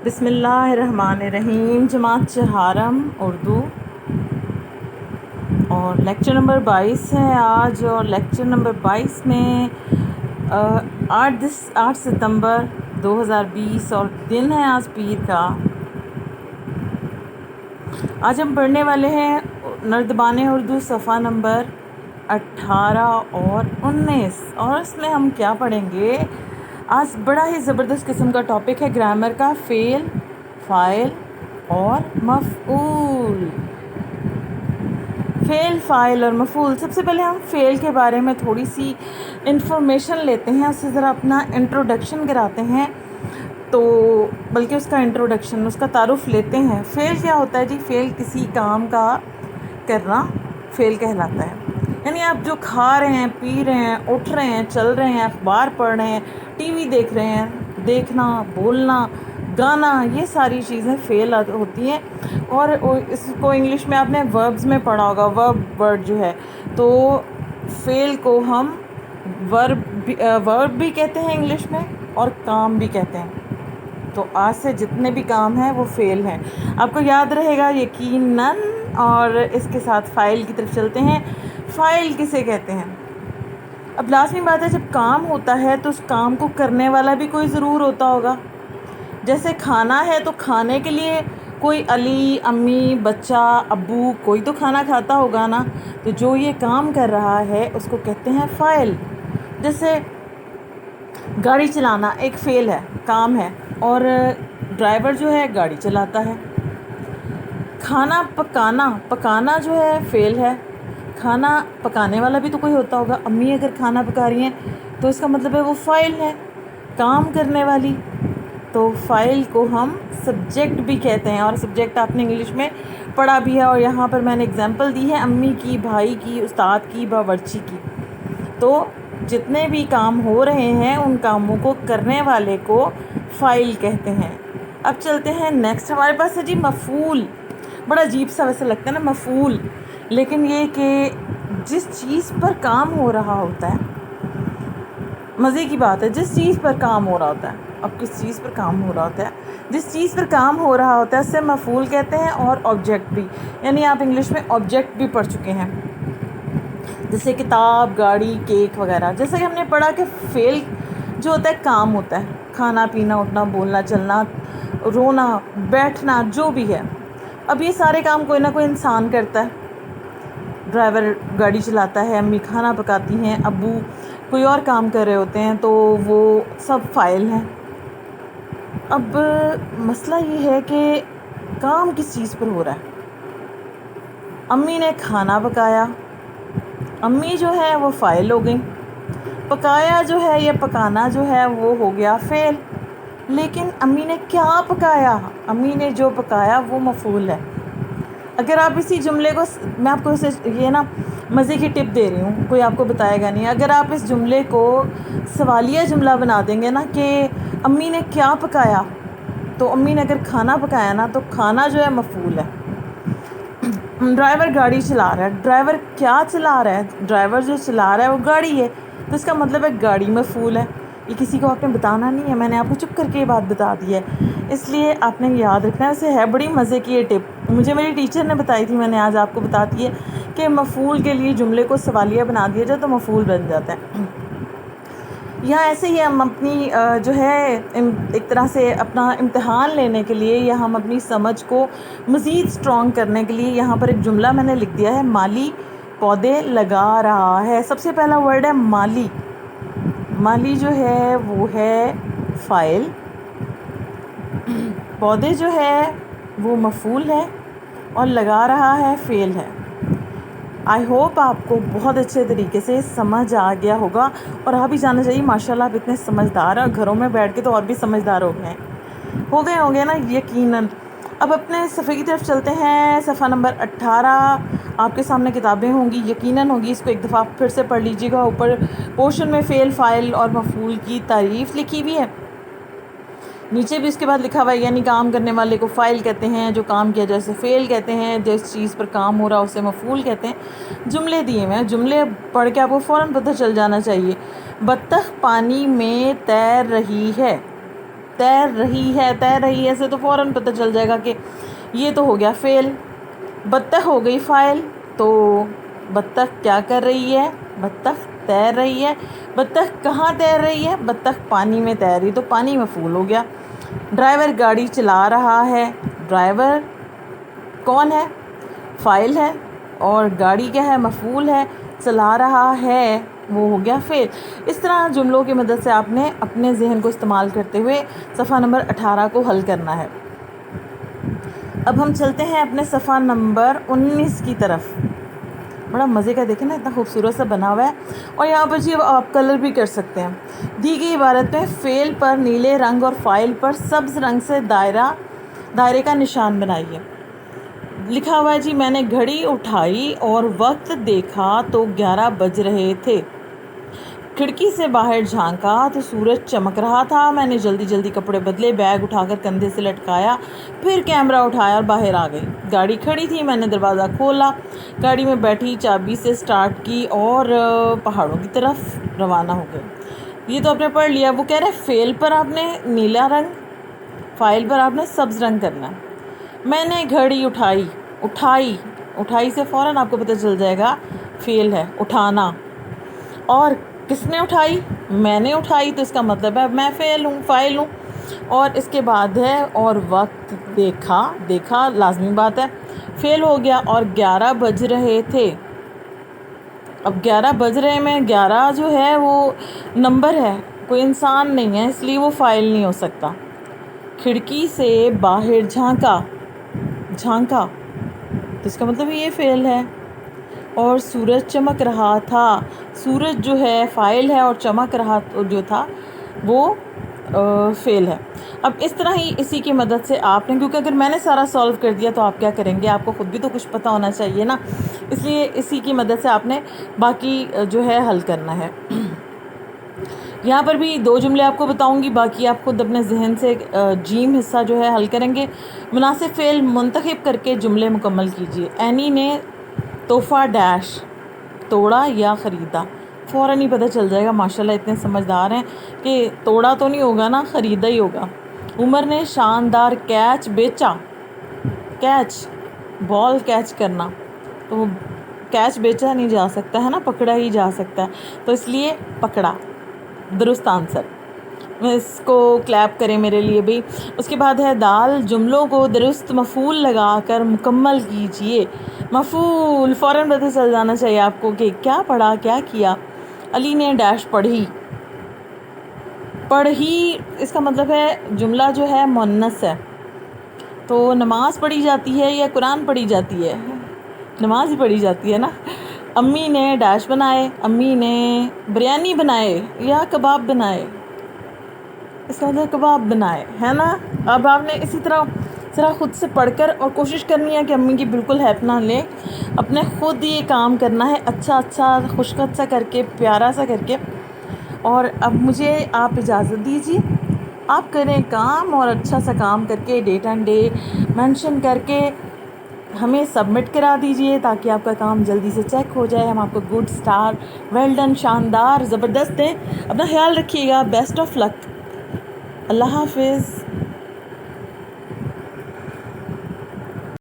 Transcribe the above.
بسم اللہ الرحمن الرحیم. جماعت چہارم اردو اور لیکچر نمبر 22 ہے آج. اور لیکچر نمبر 22 میں 8 ستمبر 2020 اور دن ہے آج پیر کا. آج ہم پڑھنے والے ہیں نردبان اردو صفحہ نمبر 18 اور 19. اور اس میں ہم کیا پڑھیں گے؟ آج بڑا ہی زبردست قسم کا ٹاپک ہے گرامر کا، فعل، فاعل اور مفعول. فعل، فاعل اور مفعول. سب سے پہلے ہم فعل کے بارے میں تھوڑی سی انفارمیشن لیتے ہیں، اس سے ذرا اپنا انٹروڈکشن کراتے ہیں، تو بلکہ اس کا انٹروڈکشن، اس کا تعارف لیتے ہیں. فعل کیا ہوتا ہے جی؟ فعل کسی کام کا کرنا فعل کہلاتا ہے. یعنی آپ جو کھا رہے ہیں، پی رہے ہیں، اٹھ رہے ہیں، چل رہے ہیں، اخبار پڑھ رہے ہیں، ٹی وی دیکھ رہے ہیں، دیکھنا، بولنا، گانا، یہ ساری چیزیں فعل ہوتی ہیں. اور اس کو انگلش میں آپ نے وربز میں پڑھا ہوگا، ورب ورڈ جو ہے. تو فعل کو ہم ورب بھی کہتے ہیں انگلش میں اور کام بھی کہتے ہیں. تو آج سے جتنے بھی کام ہیں وہ فعل ہیں، آپ کو یاد رہے گا یقیناً. اور اس کے ساتھ فاعل کی طرف چلتے ہیں. فاعل کسے کہتے ہیں؟ اب لازمی بات ہے، جب کام ہوتا ہے تو اس کام کو کرنے والا بھی کوئی ضرور ہوتا ہوگا. جیسے کھانا ہے تو کھانے کے لیے کوئی علی، امی، بچہ، ابو، کوئی تو کھانا کھاتا ہوگا نا. تو جو یہ کام کر رہا ہے اس کو کہتے ہیں فاعل. جیسے گاڑی چلانا ایک فعل ہے، کام ہے، اور ڈرائیور جو ہے گاڑی چلاتا ہے. کھانا پکانا جو ہے فعل ہے. کھانا پکانے والا بھی تو کوئی ہوتا ہوگا. امی اگر کھانا پکا رہی ہیں تو اس کا مطلب ہے وہ فاعل ہے، کام کرنے والی. تو فاعل کو ہم سبجیکٹ بھی کہتے ہیں، اور سبجیکٹ آپ نے انگلش میں پڑھا بھی ہے. اور یہاں پر میں نے اگزامپل دی ہے امی کی، بھائی کی، استاد کی، باورچی کی. تو جتنے بھی کام ہو رہے ہیں ان کاموں کو کرنے والے کو فاعل کہتے ہیں. اب چلتے ہیں نیکسٹ. ہمارے پاس ہے جی مفعول. بڑا عجیب سا ویسے لگتا ہے نا مفعول، لیکن یہ کہ جس چیز پر کام ہو رہا ہوتا ہے، مزے کی بات ہے، جس چیز پر کام ہو رہا ہوتا ہے. اب کس چیز پر کام ہو رہا ہوتا ہے؟ جس چیز پر کام ہو رہا ہوتا ہے اس سے مفعول کہتے ہیں. اور آبجیکٹ بھی، یعنی آپ انگلش میں آبجیکٹ بھی پڑھ چکے ہیں، جیسے کتاب، گاڑی، کیک وغیرہ. جیسا کہ ہم نے پڑھا کہ فعل جو ہوتا ہے کام ہوتا ہے، کھانا، پینا، اٹھنا، بولنا، چلنا، رونا، بیٹھنا، جو بھی ہے. اب یہ سارے کام کوئی نہ کوئی انسان کرتا ہے. ڈرائیور گاڑی چلاتا ہے، امی کھانا پکاتی ہیں، ابو کوئی اور کام کر رہے ہوتے ہیں، تو وہ سب فاعل ہیں. اب مسئلہ یہ ہے کہ کام کس چیز پر ہو رہا ہے؟ امی نے کھانا پکایا، امی جو ہے وہ فاعل ہو گئیں. پکایا جو ہے، یہ پکانا جو ہے وہ ہو گیا فعل. لیکن امی نے کیا پکایا؟ امی نے جو پکایا وہ مفعول ہے. اگر آپ اسی جملے کو، میں آپ کو یہ نا مزے کی ٹپ دے رہی ہوں، کوئی آپ کو بتائے گا نہیں. اگر آپ اس جملے کو سوالیہ جملہ بنا دیں گے نا کہ امی نے کیا پکایا، تو امی نے اگر کھانا پکایا نا تو کھانا جو ہے مفعول ہے. ڈرائیور گاڑی چلا رہا ہے، ڈرائیور کیا چلا رہا ہے؟ ڈرائیور جو چلا رہا ہے وہ گاڑی ہے، تو اس کا مطلب ہے گاڑی مفعول ہے. یہ کسی کو آپ نے بتانا نہیں ہے، میں نے آپ کو چپ کر کے یہ بات بتا دی ہے، اس لیے آپ نے یاد رکھنا ہے. ویسے ہے بڑی مزے کی یہ ٹپ، مجھے میری ٹیچر نے بتائی تھی، میں نے آج آپ کو بتاتی ہے کہ مفعول کے لیے جملے کو سوالیہ بنا دیا جائے تو مفعول بن جاتا ہے. یہاں ایسے ہی ہم اپنی جو ہے ایک طرح سے اپنا امتحان لینے کے لیے، یا ہم اپنی سمجھ کو مزید سٹرونگ کرنے کے لیے یہاں پر ایک جملہ میں نے لکھ دیا ہے، مالی پودے لگا رہا ہے. سب سے پہلا ورڈ ہے مالی. مالی جو ہے وہ ہے فاعل، پودے جو ہے وہ مفعول ہے، اور لگا رہا ہے فعل ہے. آئی ہوپ آپ کو بہت اچھے طریقے سے سمجھ آ گیا ہوگا، اور آپ بھی جاننا چاہیے ماشاء اللہ آپ اتنے سمجھدار ہیں، اور گھروں میں بیٹھ کے تو اور بھی سمجھدار ہو گئے ہوں گے نا یقیناً. اب اپنے صفحے کی طرف چلتے ہیں. صفحہ نمبر 18. آپ کے سامنے کتابیں ہوں گی، یقیناً ہوگی، اس کو ایک دفعہ پھر سے پڑھ لیجیے گا. اوپر پورشن میں فعل، فاعل اور مفعول کی تعریف لکھی ہوئی ہے، نیچے بھی اس کے بعد لکھا ہوا ہے، یعنی کام کرنے والے کو فاعل کہتے ہیں، جو کام کیا جیسے فعل کہتے ہیں، جس چیز پر کام ہو رہا اسے مفعول کہتے ہیں. جملے دیے ہوئے ہیں، جملے پڑھ کے آپ کو فوراً پتہ چل جانا چاہیے. بطخ پانی میں تیر رہی ہے. تیر رہی ہے سے تو فوراً پتہ چل جائے گا کہ یہ تو ہو گیا فعل. بطخ ہو گئی فاعل. تو بطخ کیا کر رہی ہے؟ بطخ تیر رہی ہے. بطخ کہاں تیر رہی ہے؟ بطخ پانی میں تیر رہی، تو پانی مفعول ہو گیا. ڈرائیور گاڑی چلا رہا ہے. ڈرائیور کون ہے؟ فاعل ہے. اور گاڑی کیا ہے؟ مفعول ہے. چلا رہا ہے وہ ہو گیا فعل. اس طرح جملوں کی مدد سے آپ نے اپنے ذہن کو استعمال کرتے ہوئے صفحہ نمبر 18 کو حل کرنا ہے. اب ہم چلتے ہیں اپنے صفحہ نمبر 19 کی طرف. بڑا مزے کا دیکھیں نا، اتنا خوبصورت سا بنا ہوا ہے. اور یہاں پر جی آپ کلر بھی کر سکتے ہیں. دی گئی عبارت میں فعل پر نیلے رنگ اور فاعل پر سبز رنگ سے دائرے کا نشان بنائیے. لکھا ہوا ہے جی میں نے گھڑی اٹھائی اور وقت دیکھا تو 11 بج رہے تھے. کھڑکی سے باہر جھانکا تو سورج چمک رہا تھا. میں نے جلدی جلدی کپڑے بدلے، بیگ اٹھا کر کندھے سے لٹکایا، پھر کیمرہ اٹھایا اور باہر آ گئی. گاڑی کھڑی تھی، میں نے دروازہ کھولا، گاڑی میں بیٹھی، چابی سے سٹارٹ کی اور پہاڑوں کی طرف روانہ ہو گئے. یہ تو آپ نے پڑھ لیا. وہ کہہ رہے فعل پر آپ نے نیلا رنگ، فاعل پر آپ نے سبز رنگ کرنا ہے. میں نے گھڑی اٹھائی سے فوراً آپ کو پتہ چل جائے گا فعل ہے اٹھانا. اور کس نے اٹھائی؟ میں نے اٹھائی، تو اس کا مطلب ہے میں فاعل ہوں. اور اس کے بعد ہے اور وقت دیکھا لازمی بات ہے، فعل ہو گیا. اور 11 بج رہے تھے. اب 11 بج رہے میں 11 جو ہے وہ نمبر ہے، کوئی انسان نہیں ہے، اس لیے وہ فاعل نہیں ہو سکتا. کھڑکی سے باہر جھانکا تو اس کا مطلب یہ فعل ہے. اور سورج چمک رہا تھا. سورج جو ہے فاعل ہے اور چمک رہا جو تھا وہ فعل ہے. اب اس طرح ہی اسی کی مدد سے آپ نے، کیونکہ اگر میں نے سارا سالو کر دیا تو آپ کیا کریں گے؟ آپ کو خود بھی تو کچھ پتہ ہونا چاہیے نا. اس لیے اسی کی مدد سے آپ نے باقی جو ہے حل کرنا ہے. یہاں پر بھی 2 جملے آپ کو بتاؤں گی، باقی آپ خود اپنے ذہن سے جیم حصہ جو ہے حل کریں گے. مناسب فعل منتخب کر کے جملے مکمل کیجیے. اینی نے تحفہ ڈیش توڑا یا خریدا. فوراً ہی پتہ چل جائے گا، ماشاءاللہ اتنے سمجھدار ہیں کہ توڑا تو نہیں ہوگا نا، خریدا ہی ہوگا. عمر نے شاندار کیچ بیچا. کیچ بال کیچ کرنا، تو کیچ بیچا نہیں جا سکتا ہے نا، پکڑا ہی جا سکتا ہے، تو اس لیے پکڑا درست آنسر. اس کو کلیپ کریں میرے لیے بھی. اس کے بعد ہے دال. جملوں کو درست مفعول لگا کر مکمل کیجئے. مفعول فوراً پتہ چل جانا چاہیے آپ کو کہ کیا پڑھا، کیا کیا. علی نے ڈیش پڑھی. اس کا مطلب ہے جملہ جو ہے مؤنث ہے، تو نماز پڑھی جاتی ہے یا قرآن پڑھی جاتی ہے؟ نماز ہی پڑھی جاتی ہے نا. امی نے ڈیش بنائے. امی نے بریانی بنائے یا کباب بنائے. اس کا مطلب کباب بنائے ہے نا. اب آپ نے اسی طرح ذرا خود سے پڑھ کر اور کوشش کرنی ہے کہ امی کی بالکل ہیلپ نہ لیں، اپنے خود یہ کام کرنا ہے اچھا خوشخط سا کر کے، پیارا سا کر کے. اور اب مجھے آپ اجازت دیجیے، آپ کریں کام اور اچھا سا کام کر کے ڈیٹ اینڈ ڈے مینشن کر کے ہمیں سبمٹ کرا دیجئے تاکہ آپ کا کام جلدی سے چیک ہو جائے. ہم آپ کو گڈ اسٹار، ویل ڈن، شاندار، زبردست دیں. اپنا خیال رکھیے گا. بیسٹ آف لک. اللہ حافظ.